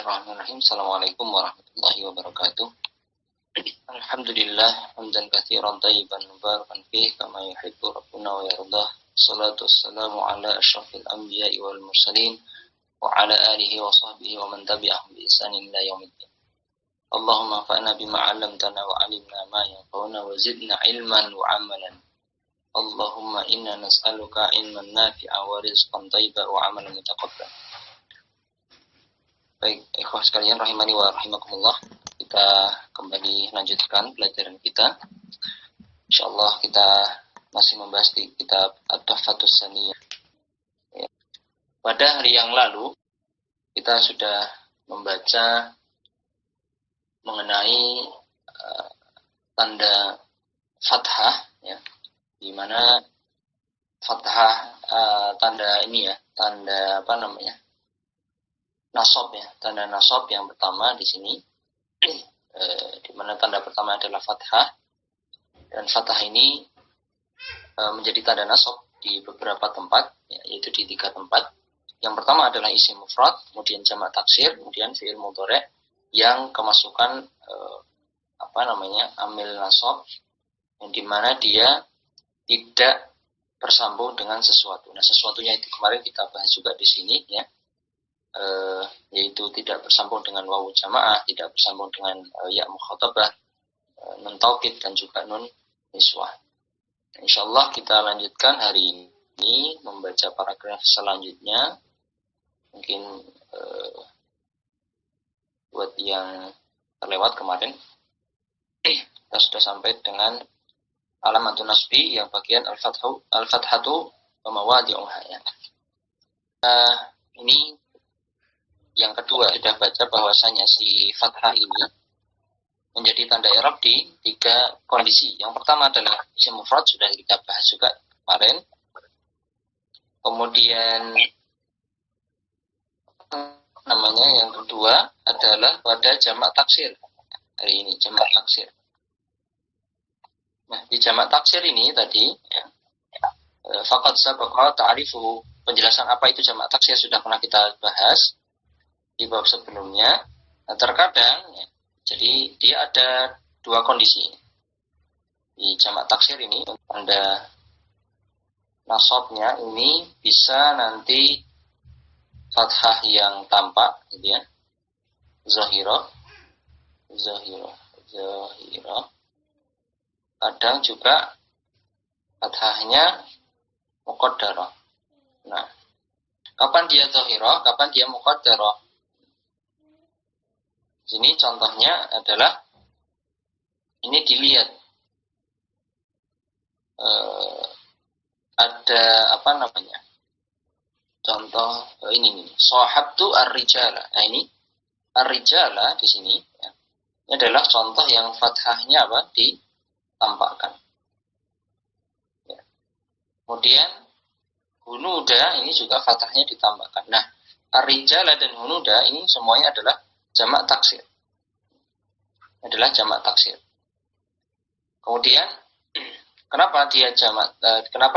Bismillahirrahmanirrahim. Assalamualaikum warahmatullahi wabarakatuh. Alhamdulillah hamdan katsiran thayyiban mubarakan fihi kama yuhibbu rabbuna wa yardah. Shalatu wassalamu ala asyrafil anbiya'i wal mursalin wa ala alihi wa sahbihi wa man tabi'ahum bi ihsanin ila yaumiddin. Allahumma anfa'na bima 'allamtana wa 'allimna ma yanfa'una wa zidna ilman wa 'amalan. Allahumma inna nas'aluka ilman nafi'a wa rizqan thayyiban wa 'amalan mutaqabbal. Baik, ikhwah sekalian rahimani wa rahimakumullah. Kita kembali lanjutkan pelajaran kita. Insyaallah kita masih membahas di kitab At-Tuhfatus Tsaniyah. Ya. Pada hari yang lalu kita sudah membaca mengenai tanda fathah, ya, di mana fathah tanda ini ya, tanda apa namanya? Nasab ya, tanda nasab yang pertama di sini, di mana tanda pertama adalah fathah, dan fathah ini menjadi tanda nasab di beberapa tempat, ya, yaitu di 3 tempat. Yang pertama adalah isim mufrad, kemudian jamak taksir, kemudian fi'il mudhari' yang kemasukan amil nasab, yang dimana dia tidak bersambung dengan sesuatu. Nah, sesuatunya itu kemarin kita bahas juga di sini, ya. Yaitu tidak bersambung dengan wawu jamaah, tidak bersambung dengan ya mukhatabah, nun taukid, dan juga nun niswah. Insyaallah kita lanjutkan hari ini membaca paragraf selanjutnya. Mungkin buat yang terlewat kemarin kita sudah sampai dengan alamatun nasbi yang bagian al-fathatu wa mawadi'uha, ya. Ini yang kedua, sudah baca bahwasanya si fathah ini menjadi tanda i'rab di 3 kondisi. Yang pertama adalah isim mufrad, sudah kita bahas juga kemarin. Kemudian yang kedua adalah pada jamak taksir. Hari ini jamak taksir. Nah, di jamak taksir ini tadi, ya, faqad sabaqa ta'rifuhu, penjelasan apa itu jamak taksir sudah pernah kita bahas di bab sebelumnya. Nah, terkadang, ya, jadi dia ada 2 kondisi di jamak taksir ini. Tanda nasabnya ini bisa nanti fathah yang tampak, gitu ya, zahirah. Kadang juga fathahnya muqaddarah. Nah, kapan dia zahirah, kapan dia muqaddarah? Sini contohnya adalah ini dilihat ada contoh ini nih, sahabtu ar-rijala. Nah, ini ar-rijala di sini, ya, ini adalah contoh yang fathahnya ditampakkan, ya. Kemudian hunuda ini juga fathahnya ditampakkan. Nah, ar-rijala dan hunuda ini semuanya adalah jamak taksir. Kemudian kenapa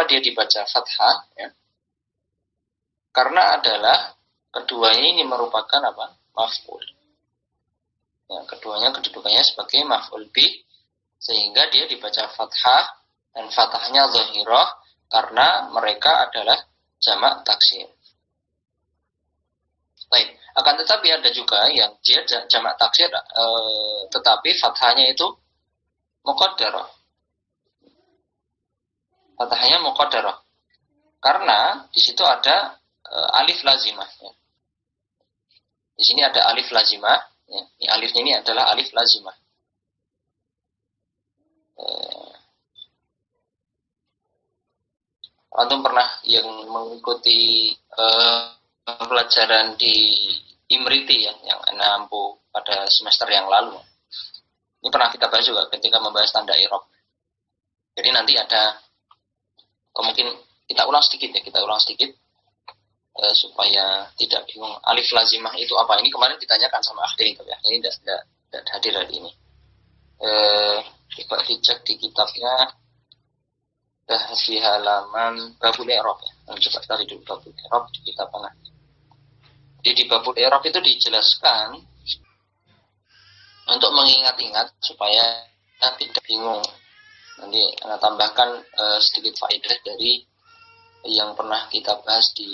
dia dibaca fathah, ya? Karena adalah keduanya ini merupakan maf'ul. Ya, keduanya kedudukannya sebagai maf'ul bih, sehingga dia dibaca fathah dan fathahnya zahirah karena mereka adalah jamak taksir. Baik. Akan tetapi ada juga yang dia jamak taksir tetapi fathahnya itu muqaddarah. Fathahnya muqaddarah. Karena di situ ada alif lazimah, ya. Di sini ada alif lazimah, ya. Ini alifnya ini adalah alif lazimah. Antum pernah yang mengikuti pelajaran di Imriti, ya, yang nampu pada semester yang lalu. Ini pernah kita bahas juga ketika membahas tanda i'rab. Jadi nanti ada, mungkin kita ulang sedikit supaya tidak bingung. Alif lazimah itu apa? Ini kemarin ditanyakan sama akhir itu, ya. Ini tidak hadir hari ini. Coba dicek di kitabnya, di halaman babul i'rab, ya. Coba cari dulu babul i'rab di kitab mana. Jadi di babul i'rab itu dijelaskan untuk mengingat-ingat supaya tidak bingung. Nanti Anda tambahkan sedikit faedah dari yang pernah kita bahas di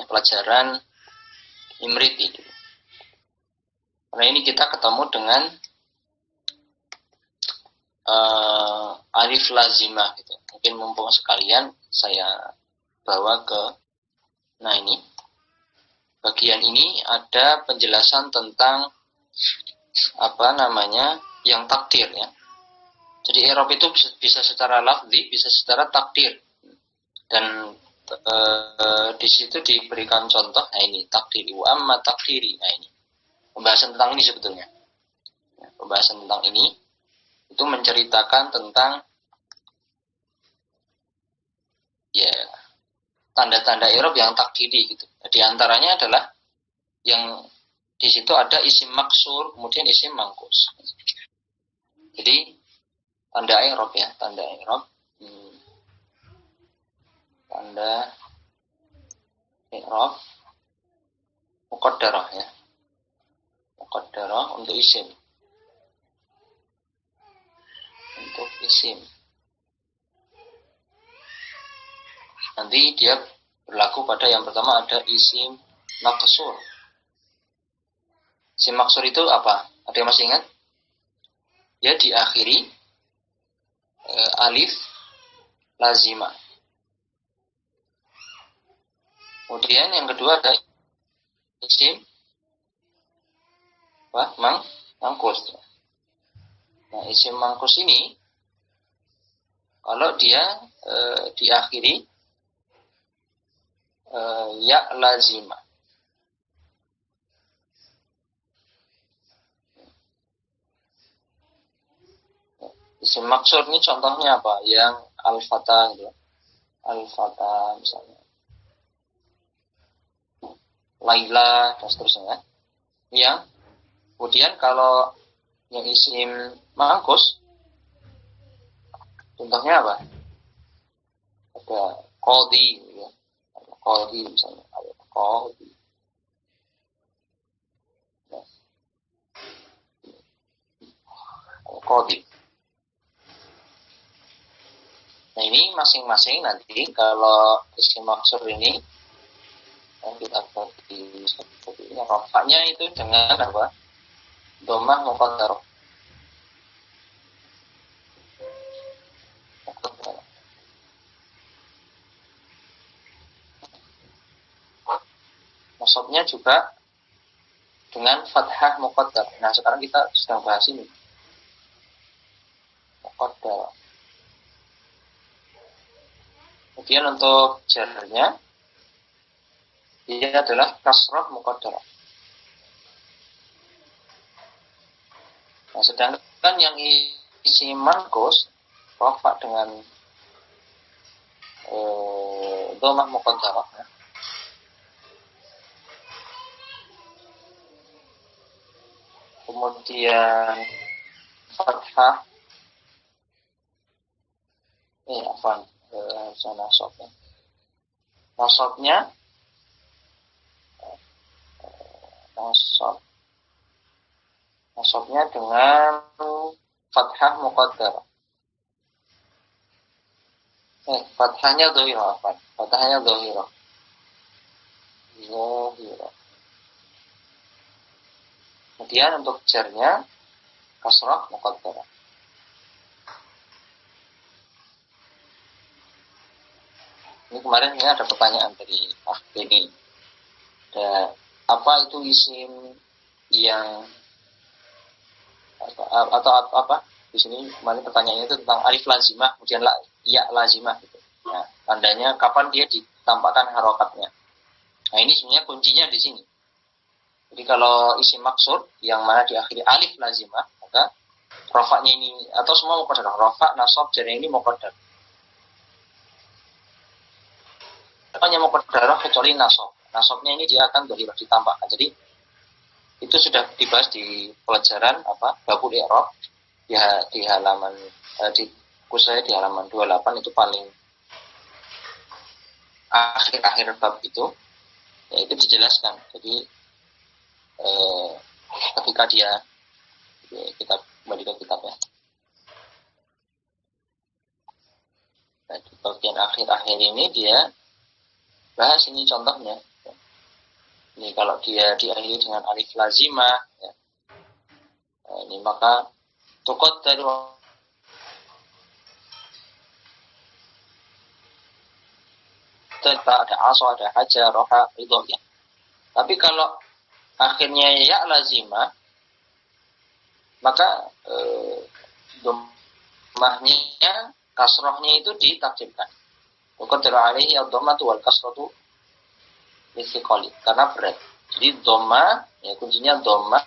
pelajaran Imrit itu. Karena ini kita ketemu dengan alif lazimah gitu. Mungkin mumpung sekalian saya bawa ke ini. Bagian ini ada penjelasan tentang yang takdir ya. Jadi i'rab itu bisa secara lafzi, bisa secara takdir. Dan di situ diberikan contoh. Nah ini takdiri wa amma takdiri. Nah ini pembahasan tentang ini sebetulnya. Pembahasan tentang ini itu menceritakan tentang tanda-tanda i'rab yang takdiri gitu. Di antaranya adalah yang di situ ada isim maksur, kemudian isim mangkus. Jadi tanda i'rab ya, tanda i'rab. Tanda i'rab muqaddarah ya. Muqaddarah untuk isim. Untuk isim. Nanti dia berlaku pada yang pertama ada isim maksur. Isim maksur itu apa? Ada yang masih ingat? Ya diakhiri alif lazimah. Kemudian yang kedua ada isim mangkus. Nah, isim mangkus ini kalau dia diakhiri ya lazimah. Isim maksur ini contohnya apa? Yang al-fatah gitu. Al-fatah misalnya. Laila dan seterusnya. Yang kemudian kalau yang isim mangkus contohnya apa? Ada qadhi ya. Qadhi misalnya. Ada qadhi. Ya. Qadhi. Nah ini masing-masing nanti kalau isim maksur ini yang kita bagi seperti ini, rofaknya itu dengan apa? Domah muqaddarah. Nasabnya juga dengan fathah muqaddar. Nah sekarang kita sedang bahas ini muqaddar. Kemudian untuk jarnya dia adalah kasrah muqaddarah. Nah sedangkan yang isi mangkus rafa dengan domah muqaddarah. Kemudian fathah nasabnya nasabnya dengan fathah muqaddarah. Fathahnya dhahirah. Fathahnya dhahirah. Kemudian untuk jarnya kasrah muqaddarah. Ini kemarin ada pertanyaan dari ini. Apa itu isim yang atau apa? Di sini kemarin pertanyaannya itu tentang alif lazimah, kemudian ya lazimah gitu. Nah, tandanya kapan dia ditampakkan harokatnya. Nah, ini sebenarnya kuncinya di sini. Jadi kalau isim maksud yang mana diakhiri alif lazimah, maka rofaknya ini atau semua muqaddar. Rofak, nasab, jar ini muqaddar. Hanya muqaddarah kecuali nasab. Nasabnya ini dia akan dhahirah ditampakkan. Jadi itu sudah dibahas di pelajaran babul i'rab ya di halaman di kursus saya di halaman 28 itu paling akhir-akhir bab itu, ya itu dijelaskan. Jadi ketika dia, kita kembali ke kitabnya. Nah, di bagian akhir-akhir ini dia bahas ini contohnya. Ini kalau dia diakhiri dengan alif lazimah, ya. Nah, ini maka tukot dari ada aso, ada hajar, roha, itu ya. Tapi kalau akhirnya ya lazimah, maka dhammahnya, kasrohnya itu ditakdirkan. Qadar alaihi ad-dhammatu wal kasratu listiqali, karena berat. Jadi dhammah, ya kuncinya dhammah.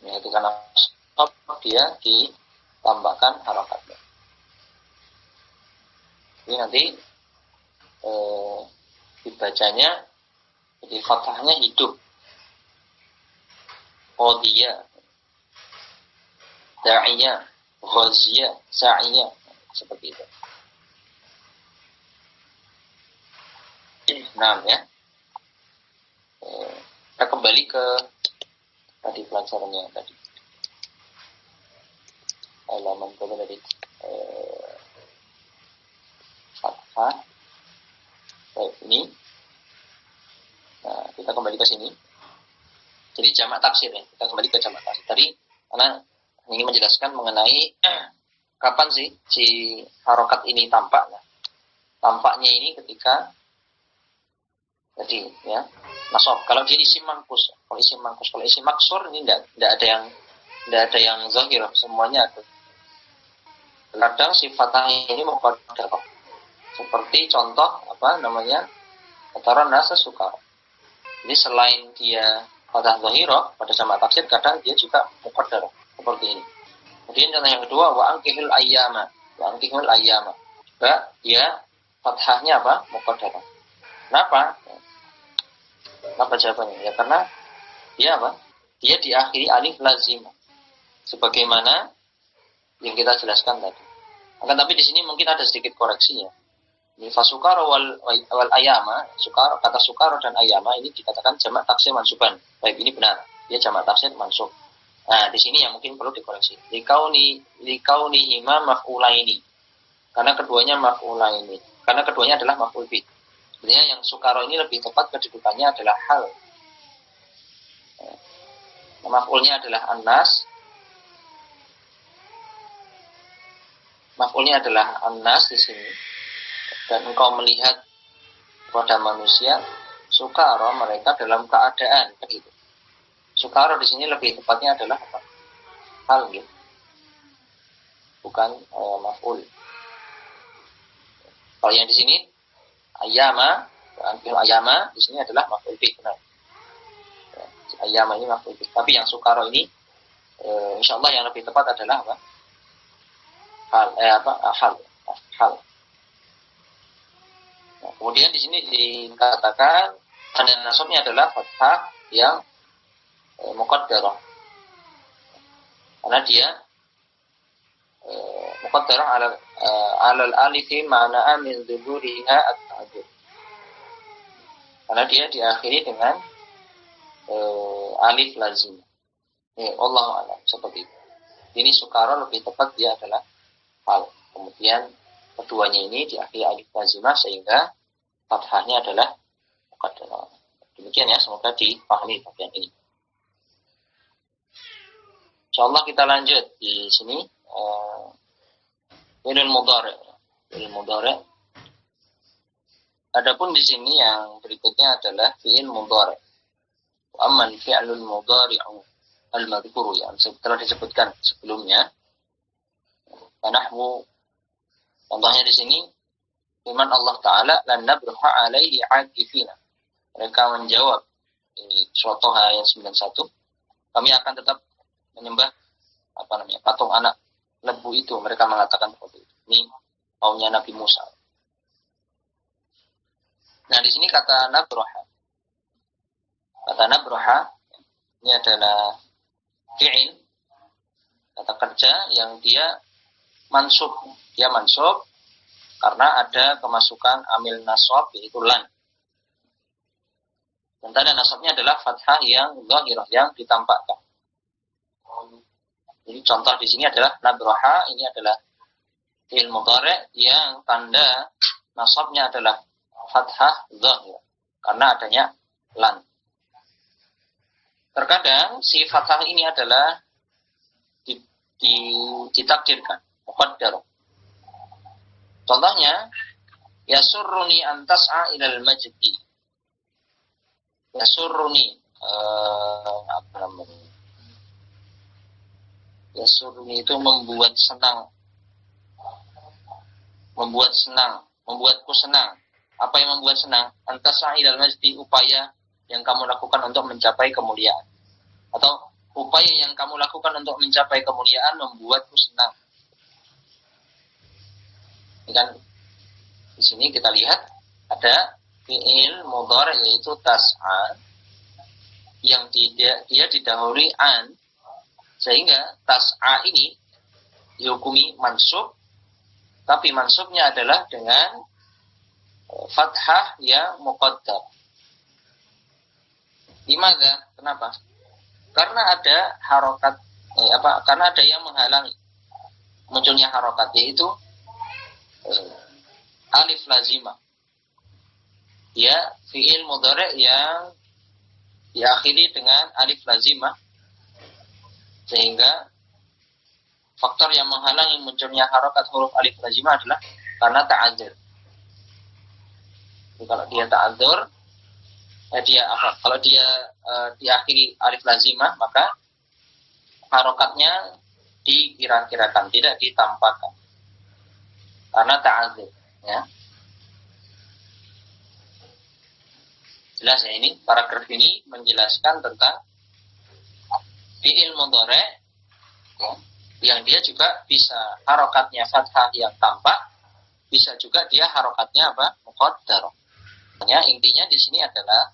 Ya, itu karena stop dia ditambahkan harakatnya. Ini nanti dibacanya jadi fathahnya hidup. Qadiyah, da'iyah, ghaziyah, sa'iyah, seperti itu. Nah, ya. Kita kembali ke tadi pelajarannya tadi. Halaman berapa tadi? Fathah. Baik, ini. Nah, kita kembali ke sini. Jadi jamak taksir ya. Kita kembali ke jamak taksir. Tadi karena ini menjelaskan mengenai kapan sih si harokat ini tampak. Nah, tampaknya ini ketika jadi ya nasab. Kalau dia isim mangkus, kalau isim maksur ini tidak ada yang zahir, semuanya ada. Kadang sifatnya ini muqaddar. Seperti contoh antara nasa suka. Jadi selain dia fathah zahirah pada jamak taksir, kadang dia juga muqaddar seperti ini. Kemudian contoh yang kedua, wa ankihul ayyama. Juga dia fathahnya muqaddar. Kenapa jawabannya? Ya karena dia dia diakhiri alif lazimah. Sebagaimana yang kita jelaskan tadi. Akan tapi di sini mungkin ada sedikit koreksinya. Ini fasukara wal ayama, kata sukara dan ayama ini dikatakan jamak taksir mansuban. Baik, ini benar. Dia jamak taksir mansub. Nah, di sini yang mungkin perlu dikoreksi. Likauni hima maf'ulaini. Karena keduanya maf'ulaini. Karena keduanya adalah maf'ul bih. Sebenarnya yang sukara ini lebih tepat kedudukannya adalah hal. Maf'ulnya adalah annas. Maf'ulnya adalah annas di sini. Dan engkau melihat kepada manusia sukara mereka dalam keadaan begitu. Sukara di sini lebih tepatnya adalah hal gitu. Bukan maf'ul. Kalau yang di sini ayama di sini adalah maf'ul bih benar. Ayama ini maf'ul bih. Tapi yang sukara ini insyaallah yang lebih tepat adalah hal. Nah, kemudian di sini dikatakan tanda nasabnya adalah fathah yang muqaddarah. Karena dia muqaddarah alal alifi ma'na'a min dzuburiha at-ta'dzur. Karena dia diakhiri dengan alif lazim. Allahu a'lam, seperti itu. Ini sukara lebih tepat dia adalah hal. Kemudian keduanya ini diakhiri alif lazimah sehingga fathahnya adalah muqaddarah. Demikian ya, semoga dipahami bagian ini. Insyaallah kita lanjut di sini fi'il mudhari'. Adapun di sini yang berikutnya adalah fi'il mudhari'. Amma fi'lul mudhari'u al-madhkuru yang telah disebutkan sebelumnya. Nahwu contohnya di sini firman Allah Ta'ala lan nabruha alaihi akifina. Mereka menjawab suatu ayat 91, kami akan tetap menyembah patung anak lembu itu. Mereka mengatakan seperti itu. Ini kaumnya Nabi Musa. Nah, di sini kata nabruha Ini adalah fi'il, kata kerja yang dia mansub. Dia mansub karena ada kemasukan amil nasab, yaitu lan. Dan tanda nasabnya adalah fathah yang zahirah, yang ditampakkan. Jadi contoh di sini adalah nabraha, ini adalah fi'il mudhari' yang tanda nasabnya adalah fathah zahirah karena adanya lan. Terkadang si fathah ini adalah ditakdirkan, muqaddar. Contohnya, yasurruni an tas'a ilal majdi. Yasurruni, apa namanya? Yasurruni itu membuat senang. Membuat senang, membuatku senang. Apa yang membuat senang? An tas'a ilal majdi, upaya yang kamu lakukan untuk mencapai kemuliaan. Atau upaya yang kamu lakukan untuk mencapai kemuliaan membuatku senang. Dan di sini kita lihat ada fi'il mudhari' yaitu tas'a yang dia didahului an, sehingga tas'a ini dihukumi mansub, tapi mansubnya adalah dengan fathah yang muqaddar. Gimana? Kenapa? Karena ada harokat, karena ada yang menghalangi munculnya harokat, yaitu alif lazimah. Ya, fi'il mudhari' yang diakhiri dengan alif lazimah, sehingga faktor yang menghalangi munculnya harokat huruf alif lazimah adalah karena ta'adzur. Jadi kalau dia ta'adzur, kalau dia diakhiri alif lazimah, maka harokatnya dikira-kirakan, tidak ditampakkan karena ta'adzur, ya. Jelas ya, ini paragraf ini menjelaskan tentang fi'il mudhari', ya, yang dia juga bisa harokatnya fathah yang tampak, bisa juga dia harokatnya muqaddar. Intinya di sini adalah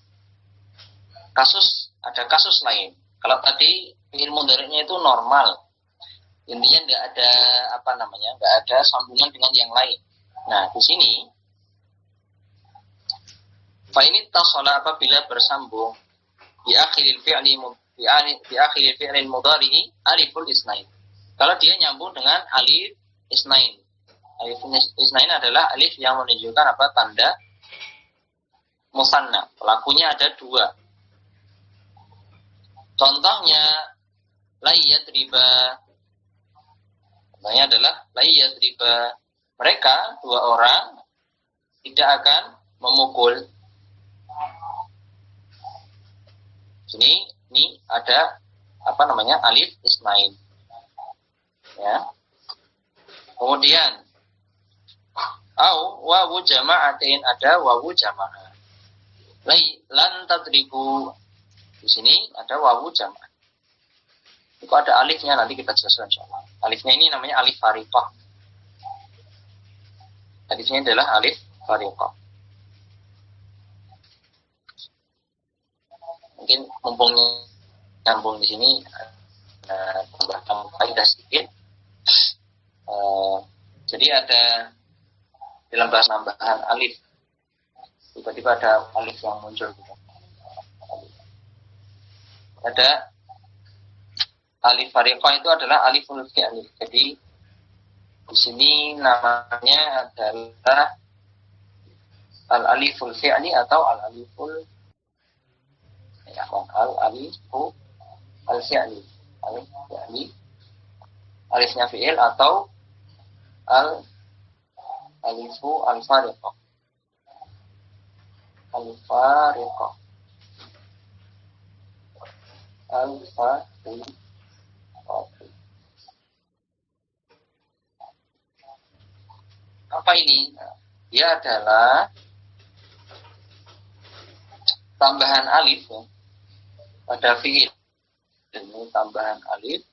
ada kasus lain. Kalau tadi fi'il mudhari'nya itu normal, intinya nggak ada sambungan dengan yang lain. Nah, di sini fa ini tasala apabila bersambung di akhiril fi'lil mudhari'i aliful isnain. Kalau dia nyambung dengan alif isnain. Alif isnain adalah alif yang menunjukkan tanda musanna. Pelakunya ada dua. Contohnya layyat riba. Contohnya adalah layyat riba. Mereka dua orang tidak akan memukul. Ini ada alif isnain. Ya. Kemudian wawu jama'atin, ada wawu jama'ah. Lan tadribu. Di sini ada wawu jama'ah. Itu ada alifnya, nanti kita jelaskan insyaallah. Alifnya ini namanya alif fariqah. Alifnya adalah alif fariqah. Mungkin mumpung nyambung di sini, tambahkan faedah sedikit. Jadi ada dalam bahasa nambahan alif, tiba-tiba ada alif yang muncul gitu. Ada alif fariqah, itu adalah aliful fi'li. Jadi di sini namanya adalah al-aliful fi'li atau al-alifu al-fi'li. Alif fi'li, alifnya fi'il, atau al-alifu al-fariqah. Al-fariqah. Al-fariqah. Apa ini? Dia adalah tambahan alif, ya, pada fi'il. Ini tambahan alif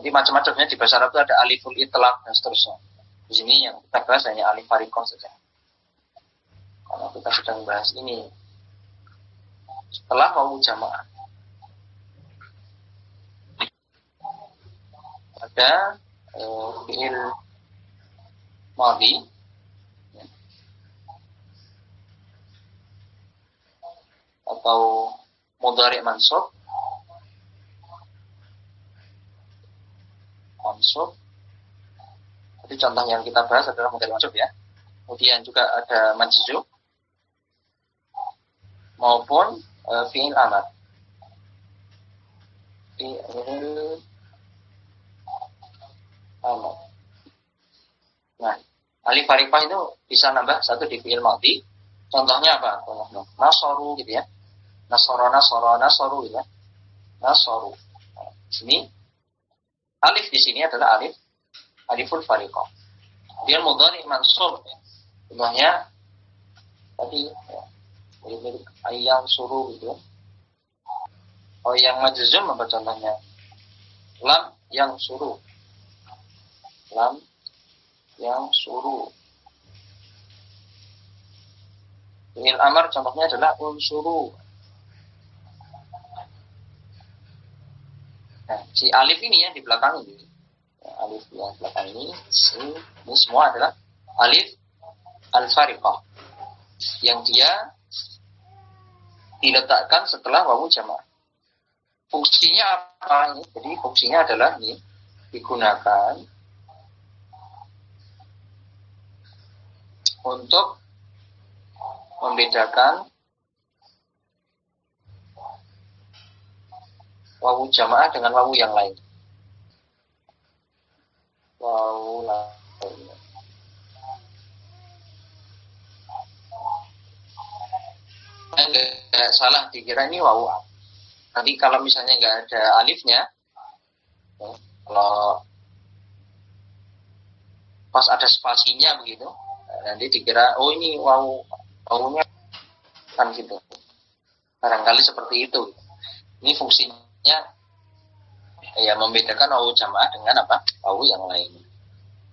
Jadi macam-macamnya di bahasa Arab itu ada aliful itlaq dan seterusnya. Di sini yang kita bahas hanya alif fariqah saja. karena kita sedang bahas ini. Setelah wawu jamaah ada fi'il madhi atau mudhari' mansub. Jadi contoh yang kita bahas adalah mudhari' mansub ya. Kemudian juga ada majzum maupun fi'il amar. Fi'il amar. Nah, alif farifah itu bisa nambah satu di fi'il madhi. Contohnya apa? Nasoru gitu ya. Nasoru gitu ya. Nasoru. Nah, di sini alif di sini adalah aliful fariqah. Dia mudhari' mansub ya. Contohnya tadi ya, mirip ayam suruh gitu. Oh, yang majzum apa contohnya? Lam yang suruh. Lam yang suruh. Fi'il amar contohnya adalah unsuru. Nah, si alif ini yang di belakang ini. Ya, alif yang di belakang ini semua adalah alif al-fariqah. Yang dia diletakkan setelah wawu jamaah. Fungsinya apa ini? Jadi fungsinya adalah ini digunakan untuk membedakan wawu jamaah dengan wawu yang lain. Wawu lain. Enggak salah dikira ini wawu. Nanti kalau misalnya nggak ada alifnya, kalau pas ada spasinya begitu, nanti dikira oh ini wawunya kan gitu. Barangkali seperti itu. Ini fungsinya ya membedakan wawu jamaah dengan apa? Wawu yang lain.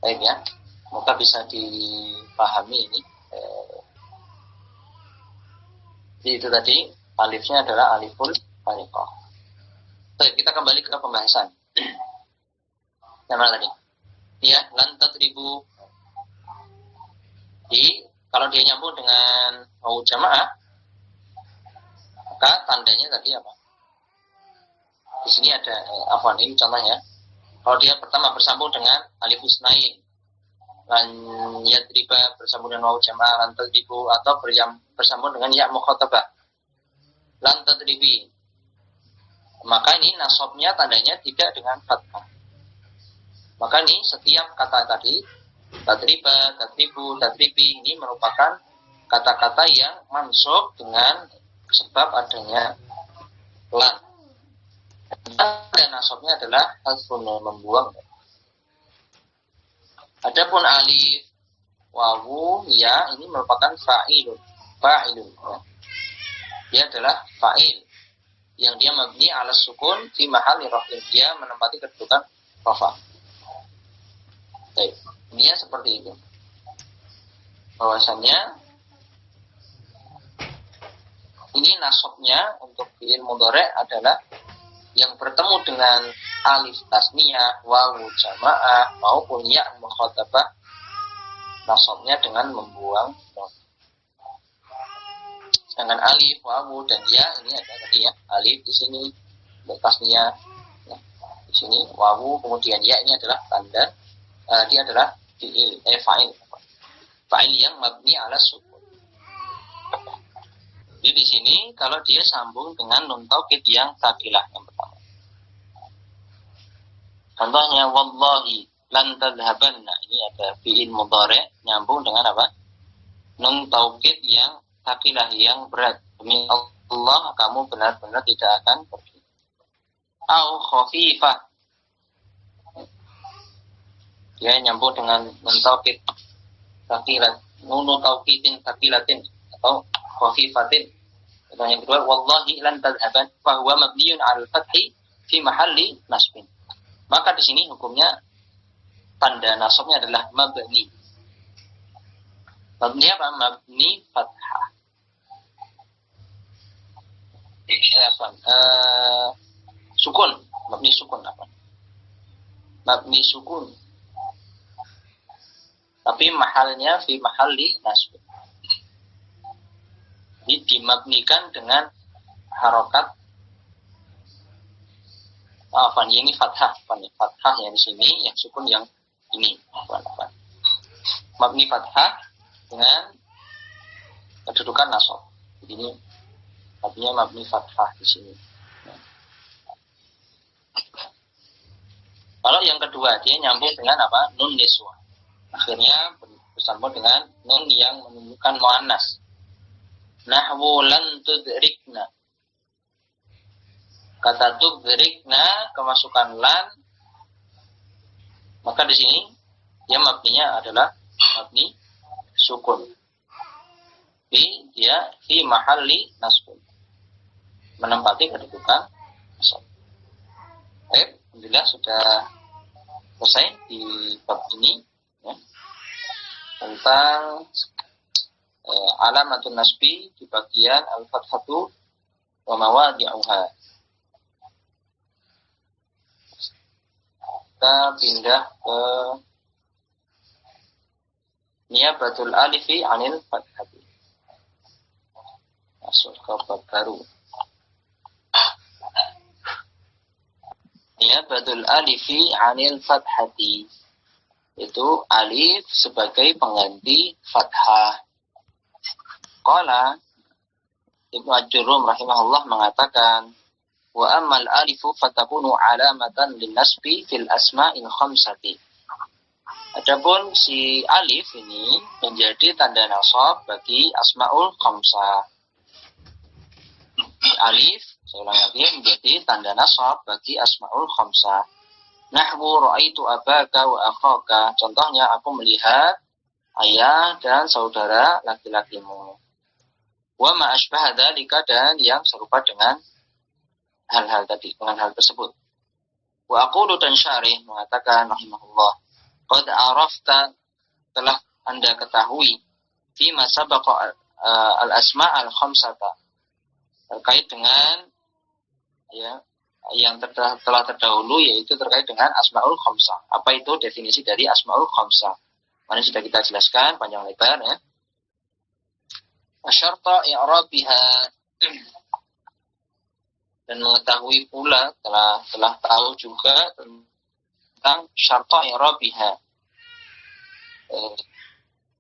Baik ya. Semoga bisa dipahami ini. Jadi itu tadi alifnya adalah aliful fariqah. Baik, kita kembali ke pembahasan. Yang mana tadi? Ya, lan tadribu. Jadi kalau dia nyambung dengan wawu jamaah, maka tandanya tadi apa? Di sini ada ini contohnya. Kalau dia pertama bersambung dengan alif husnain, lan yadriba bersambung dengan wawu jamaah, lan tadribu, atau bersambung dengan ya mukhatabah, lan tadribi. Maka ini nasabnya tandanya tidak dengan fathah. Maka ini setiap kata tadi tadriba, tadribu, tadribi ini merupakan kata-kata yang mansub dengan sebab adanya lan. Dan nasabnya adalah hasfun, membuang. Adapun alif, wawu, ya ini merupakan fa'ilun. Dia adalah fa'il yang dia mabni ala sukun fi mahalli raf'in, dia menempati kedudukan rafa. Baik, ini ya seperti itu. Bahwasannya ini nasabnya untuk fi'il mudhari' adalah yang bertemu dengan alif tasniyah, wawu jamaah maupun ya mukhatabah, nasabnya dengan membuang nun. Sedangkan alif, wawu dan ya ini ada tadi ya, alif di sini tasniyah, nah, di sini wawu kemudian ya ini adalah tanda dia adalah fa'il yang mabni ala sukun. Jadi di sini kalau dia sambung dengan nun taukid yang sakilah yang pertama. Contohnya wallahi lan tadhhabanna, ini ada fi'il mudhari' nyambung dengan apa? Nun taukid yang sakilah yang berat. Demi Allah kamu benar-benar tidak akan pergi. Au khafifah, dia nyambung dengan nun taukid sakilah, nun taukidin sakilatin atau khafifatin. Yang kedua wallahi lan tadhhaban fa huwa mabniun 'alal fathi fi mahalli nasbin. Maka di sini hukumnya tanda nasabnya adalah mabni. Mabni apa? Mabni fathah. Sukun. Mabni sukun apa? Mabni sukun. Tapi mahalnya fi mahalli nasb. Jadi dimabnikan dengan harokat ini fathah, fathah yang di sini, yang sukun yang ini. Mabni fathah dengan kedudukan nasab. Jadi ini artinya mabni fathah di sini. Kalau yang kedua dia nyambung dengan apa? Nun niswa. Akhirnya bersambung dengan nun yang menunjukkan muannas. Nahwu lan tudrikna. Kata tudrikna kemasukan lan, maka di sini dia mabninya adalah mabni sukun. Dia fi mahalli nasb. Menempati kedudukan nasab. Baik, alhamdulillah sudah selesai di bab ini ya, tentang alamatun nasbi di bagian al-fathatu wa mawadi'uha. Kita pindah ke niyabatul alifi anil fathati. Masuk ke bab baru. Niyabatul alifi anil fathati. Itu alif sebagai pengganti fathah. Qala Ibnu Ajurrum rahimahullah mengatakan, wa ammal alifu fatakunu alamatan lin nasbi fil asma'il khamsati. Adapun si alif ini menjadi tanda nasab bagi asmaul khamsah. Alif, saya ulang lagi, menjadi tanda nasab bagi asmaul khamsah. Nahwu ra'aitu abaka wa akhaka. Contohnya, aku melihat ayah dan saudara laki-lakimu. Wa ma asbaha dzalika, dan yang serupa dengan hal-hal tadi, dengan hal tersebut. Wa aqulu, dan syarih mengatakan rahimahullah, qad arafta, telah Anda ketahui, fi ma sabaqa al-asma' al-khamsata, terkait dengan ya yang telah terdahulu, yaitu terkait dengan asmaul khamsah. Apa itu definisi dari asmaul khamsah? Mana sudah kita jelaskan panjang lebar ya. Asyarta i'rabiha, dan mengetahui pula telah tahu juga tentang syarta i'rabiha,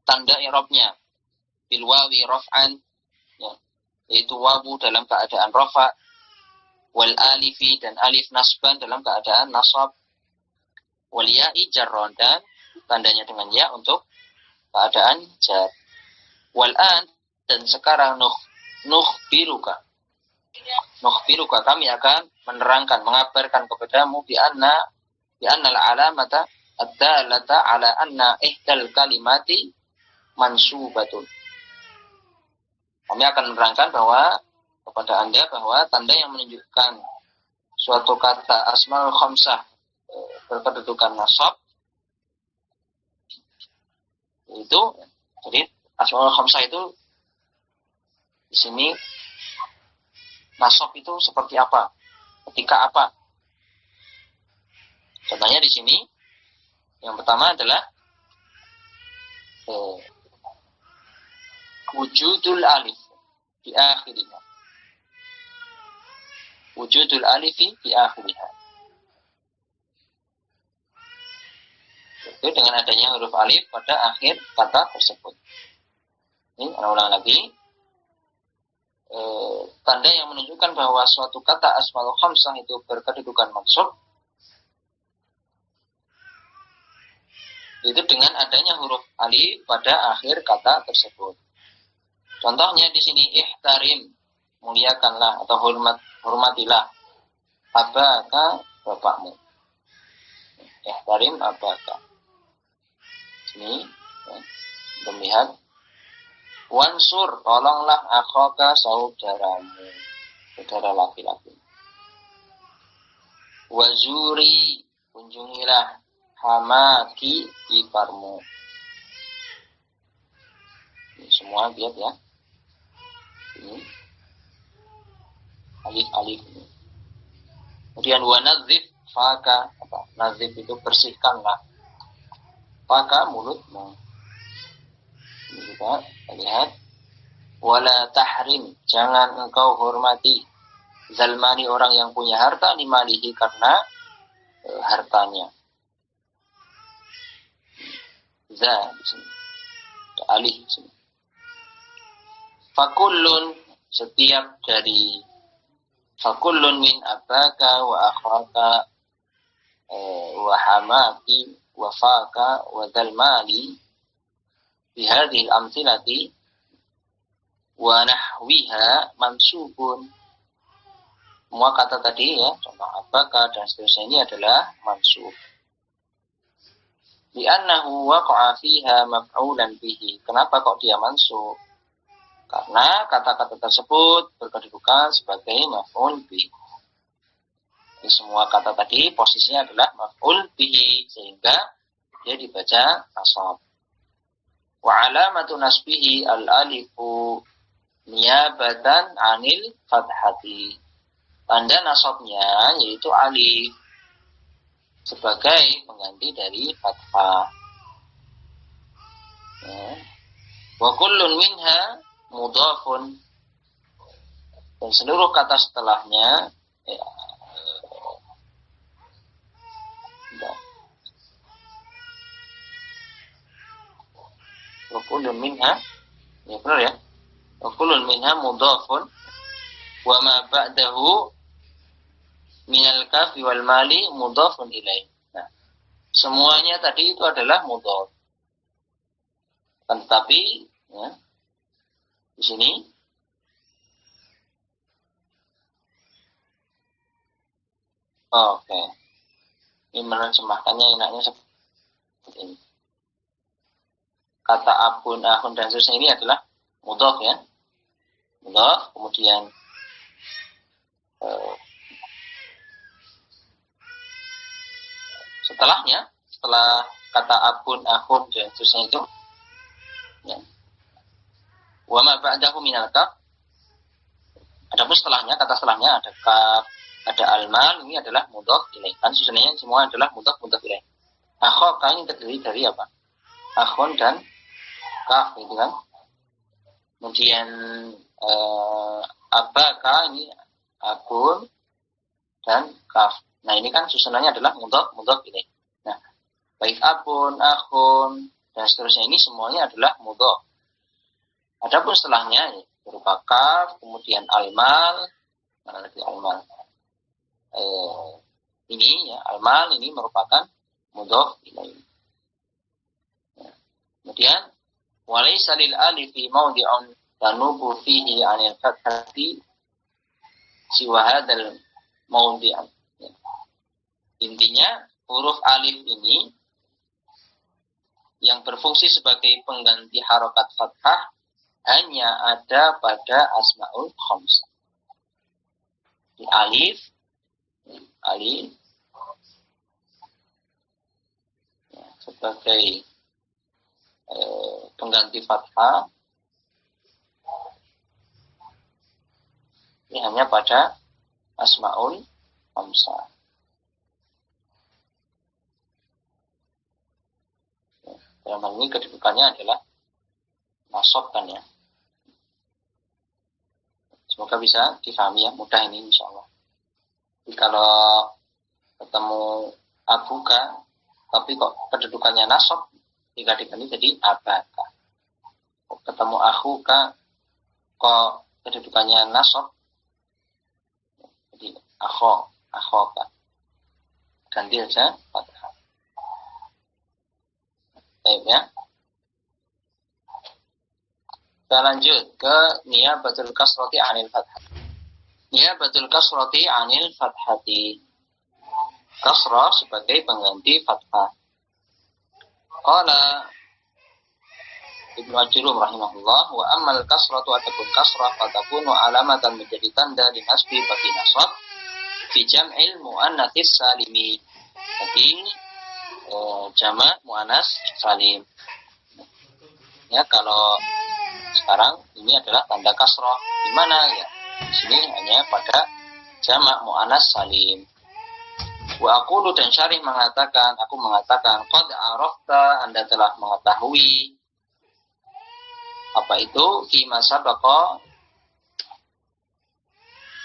tanda i'rabnya, bil wawi raf'an ya, yaitu wawu dalam keadaan rafa, wal alifi, dan alif nasban dalam keadaan nasab, wal ya'i jarron, dan tandanya dengan ya untuk keadaan jar. Wal an, dan sekarang nukhbiruka, kami akan menerangkan, mengabarkan kepadamu bi anna al alamata ad-dalata ala anna ihdal kalimati mansubatun. Kami akan menerangkan kepada Anda bahwa tanda yang menunjukkan suatu kata asmaul khamsah berkedudukan nasab itu, jadi asmaul khamsah itu di sini nasab itu seperti apa, ketika apa. Contohnya di sini yang pertama adalah wujudul alif di akhirnya. Wujudul alifi di akhirnya. Itu dengan adanya huruf alif pada akhir kata tersebut. Ini ulang lagi. Tanda yang menunjukkan bahwa suatu kata asmaul khamsah itu berkedudukan mansub itu dengan adanya huruf alif pada akhir kata tersebut. Contohnya di sini ihtarim, muliakanlah atau hormatilah abaka, bapakmu. Ihtarim abaka. Sini ya, untuk melihat. Wansur, tolonglah akhaka, saudaramu, saudara laki-laki. Wazuri, kunjungilah hamaki, iparmu. Ini semua lihat ya. Ini alif. Kemudian wa nadzif faka, nadzif itu bersihkanlah. Faka mulutmu. Ini juga lihat. Wala tahrim, jangan engkau hormati zalmani, orang yang punya harta, limalihi, karena hartanya. Za di sini. Alih di sini. Fakullun, setiap dari fakullun min abaka wa akhaka wa hamaki wa faka wa zalmali bihadhil amthilati wa nahwiha mansubun. Semua kata tadi ya, contoh apakah dan seterusnya ini adalah mansub. Li'annahu waqa'a fiha maf'ulan bihi. Kenapa kok dia mansub? Karena kata-kata tersebut berkedudukan sebagai maf'ul bihi. Jadi semua kata tadi posisinya adalah maf'ul bihi, sehingga dia dibaca nasab. Wa alamatu nasbihi al-alifu niyabatan anil fathati. Tanda nasabnya yaitu alif sebagai pengganti dari fathah. Ya. Wa kullun minha mudhafun, dan seluruh kata setelahnya ya, wa kullun minha, ya benar ya. Wa kullun minha mudhafun wa ma ba'dahu minal kafi wal mali mudhafun ilaih. Nah, semuanya tadi itu adalah mudhaf. Tetapi ya, di sini oke. Ini menerjemahkannya enaknya seperti ini. Kata abun, ahun dan seterusnya ini adalah mudhaf ya. Mudhaf, kemudian setelahnya, setelah kata abun, ahun dan seterusnya itu ya. Wa ma ba'dahu minal kaf. Adapun setelahnya, kata setelahnya ada kaf, ada almal, ini adalah mudhaf ilaih. Kan susunannya semua adalah mudhaf ilaih. Akhaka ini terdiri dari apa? Akhun dan kaf gitu kan. Kemudian abaka ini akun dan kaf. Nah, ini kan susunannya adalah mudhaf ilaih. Nah, baik abun, akhun dan seterusnya ini semuanya adalah mudhaf. Adapun setelahnya berupa kaf, kemudian almal, mana lagi almal? Ini ya, almal ini merupakan mudhaf ilaih. Ya. Kemudian walaysa lil alifi mawdi'un tanubu fihi 'anil fathati siwa hadzal mawdi'an. Ya. Intinya huruf alif ini yang berfungsi sebagai pengganti harokat fathah hanya ada pada asmaul khamsah. Di alif ya, sebagai pengganti fathah ini hanya pada asmaul khamsah. Ya, dalam hal ini kedudukannya adalah nasab kan ya. Semoga bisa difahami ya, mudah ini insyaallah. Jadi kalau ketemu abuka tapi kok kedudukannya nasab, jika diganti jadi abaka. Ketemu akhuka kok kedudukannya nasab, jadi akhoka. Ganti aja fathah. Baik ya. Kita lanjut ke niyabatul kasrati 'anil fathah. Niyabatul kasrati 'anil fathati. Kasrah sebagai pengganti fathah. Qala Ibnu Ajurrum rahimahullah, wa ammal kasratu ataupun kasrah fatakunu alamatan, menjadi tanda di nasbi bagi nasab fi jam'il muannatsis salimi. Jadi jamak muannas salim. Ya, kalau Sekarang ini adalah tanda kasroh. Di mana ya? Di sini hanya pada jamak muannas salim. Wa aqulu, dan Syarih mengatakan, aku mengatakan, qad arafta, Anda telah mengetahui apa itu fi ma sabaqa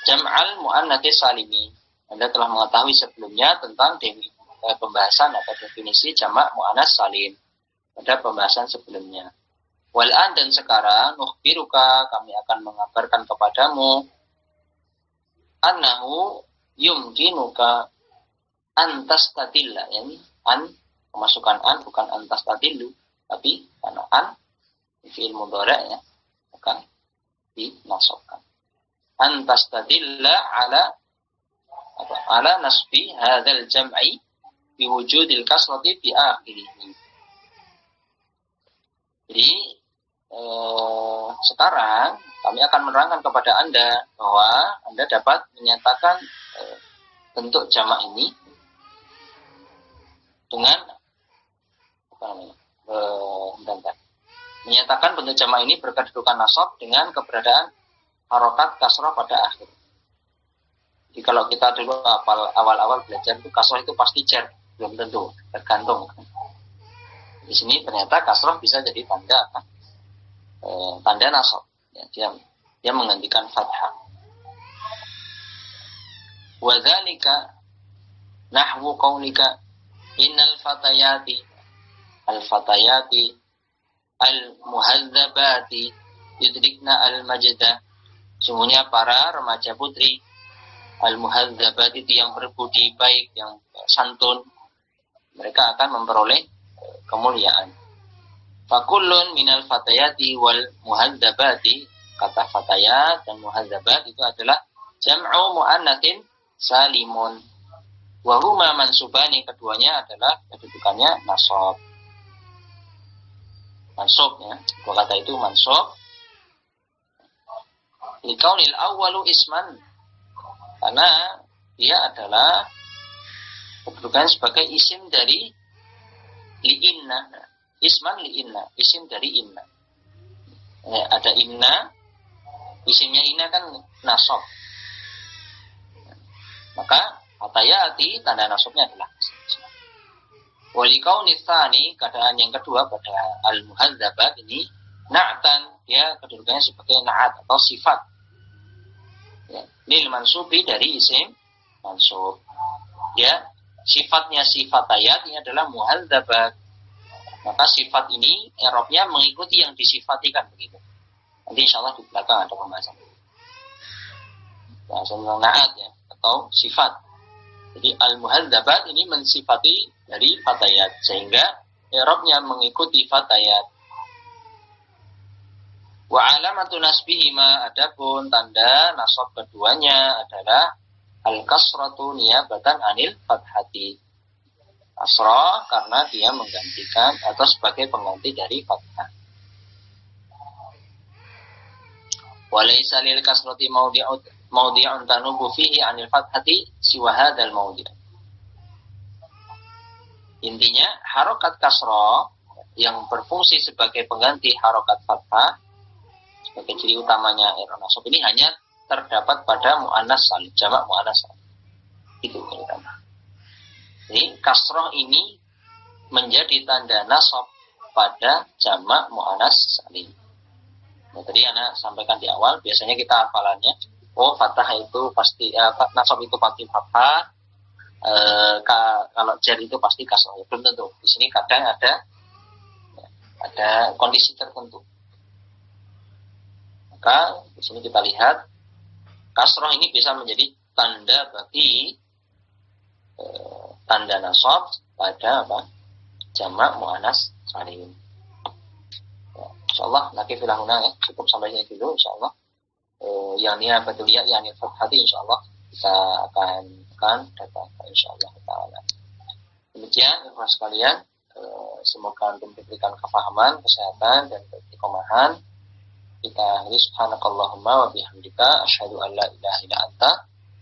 jam'al muannats salimi. Anda telah mengetahui sebelumnya tentang pembahasan atau definisi jamak muannas salim pada pembahasan sebelumnya. Wal'an, dan sekarang nukhbiruka, kami akan mengabarkan kepadamu, annahu yumkinuka antastadilla, yani an, pemasukan an bukan antastadillu, tapi karena an fi'il mudhari' ya, akan dinasabkan. Antastadilla ala nasbi hadzal jam'i bi wujudil kasrati fi akhirih. Jadi sekarang kami akan menerangkan kepada Anda bahwa Anda dapat menyatakan bentuk jamak ini dengan menyatakan bentuk jamak ini berkedudukan nasab dengan keberadaan harokat kasrah pada akhir. Jadi kalau kita dulu awal-awal belajar itu kasrah itu pasti jar, belum tentu, tergantung. Di sini ternyata kasrah bisa jadi tanda nasab. Ya, dia menggantikan fathah. Wa dzalika nahwu qaulika innal fatayati al-muhadzabati yudrikna al-majda. Sungguhnya para remaja putri al-muhadzabati itu yang berbudi baik, yang santun, mereka akan memperoleh kemuliaan. Fakullun minal fatayati wal muhadzabati, kata fatayat dan muhadzabat itu adalah jam'u muannatsin salimun. Wa huma mansubani, keduanya adalah kedudukannya nasab. Mansub ya, dua kata itu mansub. Likaunil awwalu isman, karena dia adalah kedudukannya sebagai isim dari li'inna. Isman li'inna, isim dari inna. Ada inna, isimnya inna kan nasab. Maka fatayati, tanda nasabnya adalah walikauni tsani, keadaan yang kedua pada al-muhadzabat ini na'tan, dia kedudukannya sebagai na'at atau sifat. Ya, lil mansubi, dari isim mansub. Ya, sifatnya sifat ayat ini adalah muhadzabat. Maka sifat ini i'rabnya mengikuti yang disifatikan begitu. Nanti insyaallah di belakang ada pembahasan. Bahasa na'at ya, atau sifat. Jadi al-muhadzabat ini mensifati dari fatayat, sehingga i'rabnya mengikuti fatayat. Wa alamatu nasbihima, adapun tanda nasab keduanya adalah al-kasratu niyabatan anil fathati. Kasrah karena dia menggantikan atau sebagai pengganti dari fathah. Walaysa lil kasrati mawdi'un tanubu fihi anil fathati siwa hadzal mawdi'. Intinya harokat kasrah yang berfungsi sebagai pengganti harokat fathah sebagai ciri utamanya i'rab nasab ini hanya terdapat pada muannas salim, jamak muannas salim. Itu ceritanya. Jadi kasrah ini menjadi tanda nasab pada jamak muannas salim. Nah, tadi Ana sampaikan di awal, biasanya kita hafalannya, fathah itu pasti nasab itu pasti fathah. Kalau jar itu pasti kasrah. Belum tentu. Di sini kadang ada kondisi tertentu. Maka di sini kita lihat kasrah ini bisa menjadi tanda bagi tanda nasab pada jamak muannas salim. Ya, insyaallah nakif ilahuna ya, cukup sampai sini dulu insyaallah. Yang ini betul ya, yang ini fathati insyaallah kita akan datang insyaallah taala. Demikian ikhwan sekalian, semoga antum diberikan kefahaman, kesehatan dan keistiqomahan. Kita akhiri subhanakallahumma wa bihamdika asyhadu an la ilaha illa anta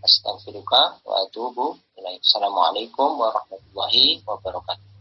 astaghfiruka wa atubu ilaik. Assalamualaikum warahmatullahi wabarakatuh.